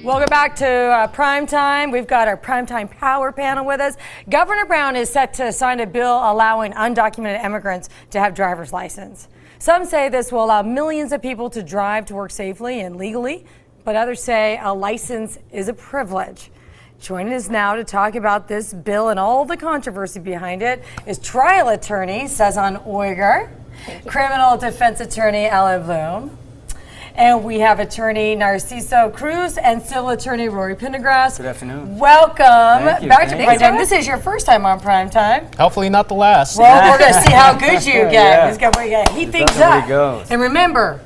Welcome back to Prime Time. We've got our Primetime Power panel with us. Governor Brown is set to sign a bill allowing undocumented immigrants to have driver's license. Some say this will allow millions of people to drive to work safely and legally, but others say a license is a privilege. Joining us now to talk about this bill and all the controversy behind it is trial attorney Cezanne Uyghur, criminal defense attorney Ellen Bloom, and we have attorney Narciso Cruz and civil attorney Rory Pendergrass. Good afternoon. Welcome back to Thank Prime Time. This is your first time on Prime Time. Hopefully not the last. Well, we're going to see how good you get. Yeah. We're going to heat things That's the way up. it goes. And remember,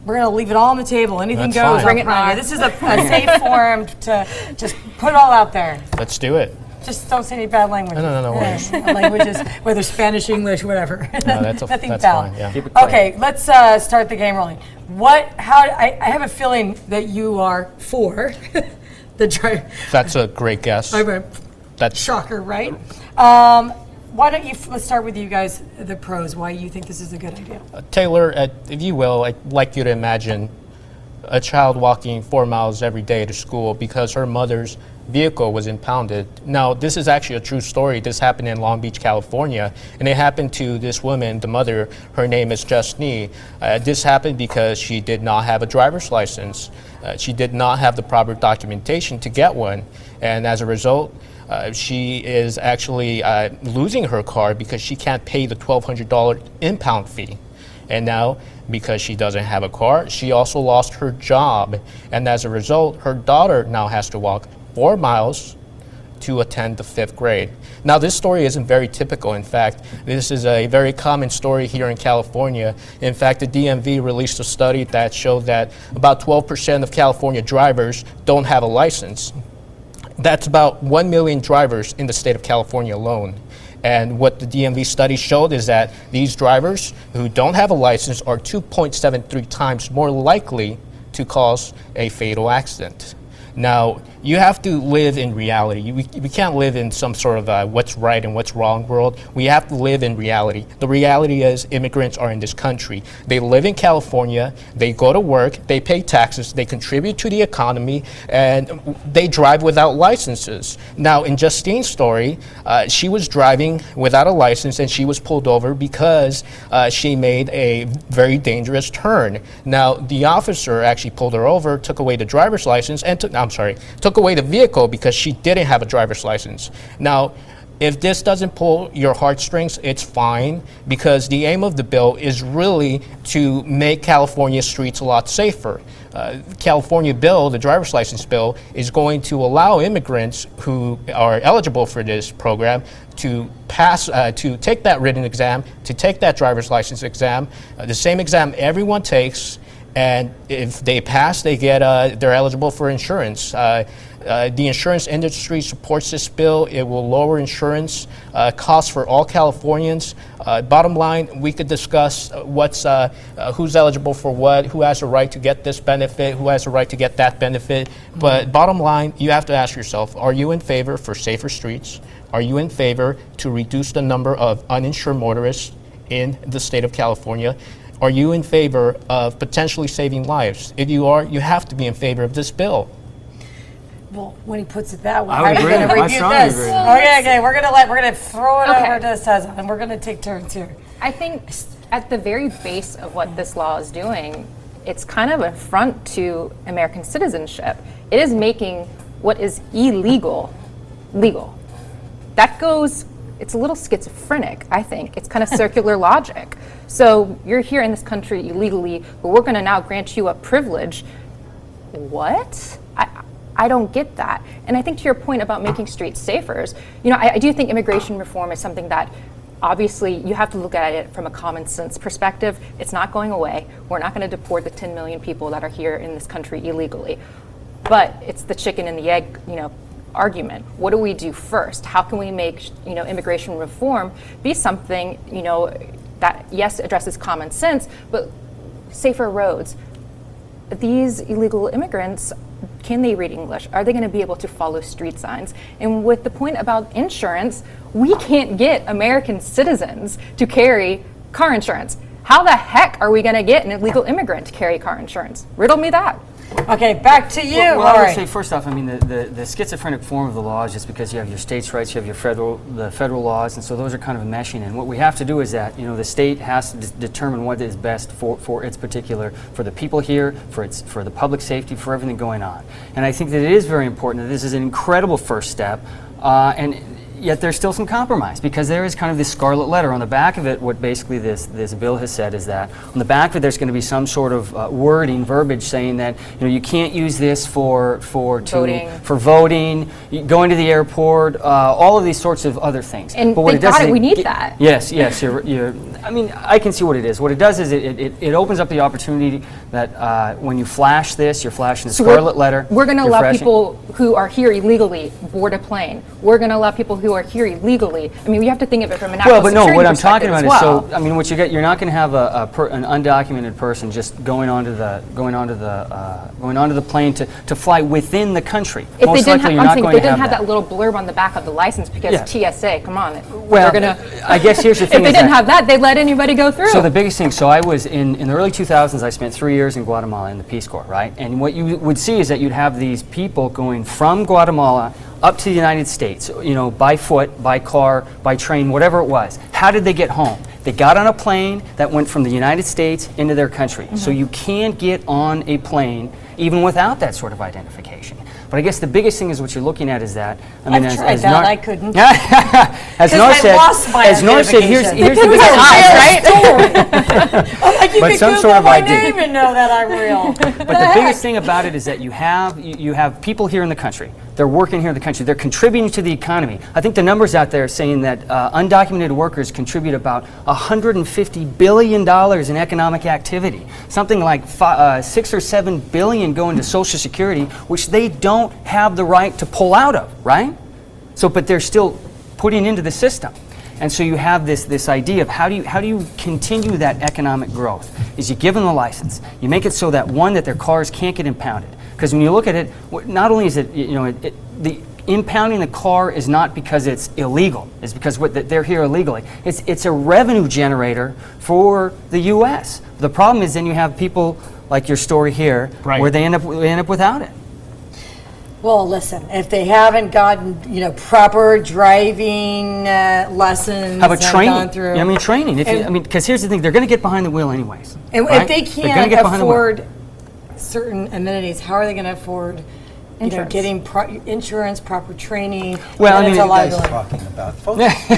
we're going to leave it all on the table. Anything That's goes. fine. On Prime. This is a safe forum to just put it all out there. Let's do it. Just don't say any bad language. No worries. Languages, whether Spanish, English, whatever. No, that's Nothing that's foul. fine. Yeah. Keep it clean. Okay, let's start the game rolling. I have a feeling that you are for the drive. That's a great guess. That's Shocker, right? Why don't let's start with you guys, the pros, why you think this is a good idea. Taylor, if you will, I'd like you to imagine a child walking 4 miles every day to school because her mother's vehicle was impounded. Now, this is actually a true story. This happened in Long Beach, California, and it happened to this woman, the mother. Her name is Justine. This happened because she did not have a driver's license. She did not have the proper documentation to get one, and as a result, she is actually losing her car because she can't pay the $1,200 impound fee. And now, because she doesn't have a car, she also lost her job. And as a result, her daughter now has to walk 4 miles to attend the 5th grade. Now, this story isn't very typical. In fact, this is a very common story here in California. In fact, the DMV released a study that showed that about 12% of California drivers don't have a license. That's about 1 million drivers in the state of California alone. And what the DMV study showed is that these drivers who don't have a license are 2.73 times more likely to cause a fatal accident. Now, you have to live in reality. We can't live in some sort of what's right and what's wrong world. We have to live in reality. The reality is immigrants are in this country. They live in California, they go to work, they pay taxes, they contribute to the economy, and they drive without licenses. Now, in Justine's story, she was driving without a license and she was pulled over because she made a very dangerous turn. Now, the officer actually pulled her over, took away the driver's license, and took away the vehicle because she didn't have a driver's license. Now, if this doesn't pull your heartstrings, it's fine, because the aim of the bill is really to make California streets a lot safer. California bill, the driver's license bill, is going to allow immigrants who are eligible for this program to pass, to take that written exam, to take that driver's license exam, the same exam everyone takes. And if they pass, they're eligible for insurance. The insurance industry supports this bill. It will lower insurance costs for all Californians. Bottom line, we could discuss who's eligible for what, who has a right to get this benefit, who has a right to get that benefit. But bottom line, you have to ask yourself, are you in favor for safer streets? Are you in favor to reduce the number of uninsured motorists in the state of California? Are you in favor of potentially saving lives? If you are, you have to be in favor of this bill. Well, when he puts it that way, I would how are you agree. going to I review strongly this? agree. Okay, we're gonna throw it over to Cezanne, and we're gonna take turns here. I think at the very base of what this law is doing, it's kind of an affront to American citizenship. It is making what is illegal legal. It's a little schizophrenic, I think. It's kind of circular logic. So you're here in this country illegally, but we're going to now grant you a privilege. What? I don't get that. And I think to your point about making streets safer, I do think immigration reform is something that obviously you have to look at it from a common sense perspective. It's not going away. We're not going to deport the 10 million people that are here in this country illegally. But it's the chicken and the egg, argument. What do we do first? How can we make, immigration reform be something, that yes, addresses common sense, but safer roads? These illegal immigrants, can they read English? Are they going to be able to follow street signs? And with the point about insurance, we can't get American citizens to carry car insurance. How the heck are we going to get an illegal immigrant to carry car insurance? Riddle me that. Okay, back to you. Well, All I would right. say first off, I mean the schizophrenic form of the law is just because you have your states' rights, you have the federal laws, and so those are kind of meshing. And what we have to do is that the state has to determine what is best for its particular, for the people here, for the public safety, for everything going on. And I think that it is very important that this is an incredible first step, and yet there's still some compromise, because there is kind of this scarlet letter on the back of it. What basically this bill has said is that on the back of it there's going to be some sort of verbiage saying that you can't use this for voting, going to the airport, all of these sorts of other things. And but what thank it does God is we need that. Yes, you're. I mean, I can see what it is. What it does is it opens up the opportunity that when you flash this, you're flashing the scarlet letter. We're going to you're allow flashing- people who are here illegally board a plane. We're going to allow people who are here illegally. I mean, we have to think of it from a national Well, but no, security what I'm talking perspective about as is well. so. I mean, what you get, you're not going to have an undocumented person just going onto the plane to fly within the country. If Most they didn't likely, have, you're I'm not saying going they to didn't have have that little blurb on the back of the license because Yeah. TSA. Come on, Well, they're gonna. I guess here's the If thing. they is didn't that- have that, they'd let anybody go through. So the biggest thing, so I was in the early 2000s, I spent 3 years in Guatemala in the Peace Corps, right? And what you would see is that you'd have these people going from Guatemala up to the United States, by foot, by car, by train, whatever it was. How did they get home? They got on a plane that went from the United States into their country. So you can't get on a plane even without that sort of identification. But I guess the biggest thing is what you're looking at is that, I mean, I've tried that, Nar- I couldn't. as 'Cause Nar I said, lost my as Nar said, here's identification. the biggest I'm like, you But could some Google sort of my ID. name and know that I'm real. But the biggest thing about it is that you have people here in the country. They're working here in the country. They're contributing to the economy. I think the numbers out there are saying that undocumented workers contribute about $150 billion in economic activity. Something like 6 or 7 billion go into Social Security, which they don't have the right to pull out of, right? So, but they're still putting into the system. And so you have this idea of how do you continue that economic growth? Is you give them the license, you make it so that that their cars can't get impounded. Because when you look at it, not only is it the impounding the car is not because it's illegal. It's because they're here illegally. It's a revenue generator for the U.S. The problem is then you have people like your story here, Right. where they end up without it. Well, listen, if they haven't gotten, proper driving lessons, How about and training? gone through, Training. Because here's the thing: they're going to get behind the wheel anyways. and right? if they They're gonna can't get behind the wheel. afford certain amenities, how are they going to afford, Insurance. getting insurance, proper training? Well, and I it's mean, a you What are you liability. guys talking about? Folks,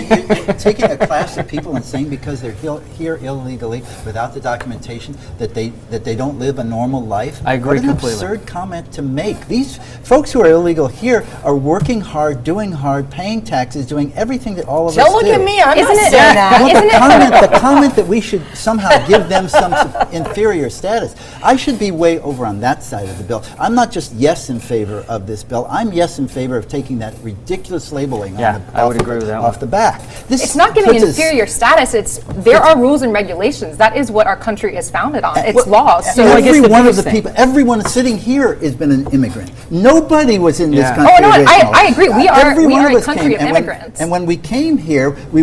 you're taking a class of people and saying because they're here illegally without the documentation that they don't live a normal life? I agree What an completely. absurd comment to make. These folks who are illegal here are working hard, doing hard, paying taxes, doing everything that all of us Don't do. look at me, I'm Isn't not it- saying that. Well, the comment that we should somehow give them some inferior status. I should be way over on that side of the bill. I'm not just yes in favor of this bill. I'm yes in favor of taking that ridiculous labeling Yeah, I would off agree with that off one. the back. This It's not giving puts us- inferior status. There are rules and regulations. That is what our country is founded on. It's laws. So I guess every the one of biggest the thing- people, everyone sitting here has been an immigrant. Nobody was in this Yeah. country Oh, no, I originally. agree. We are Every a one us country came, of and immigrants. and when we came here, we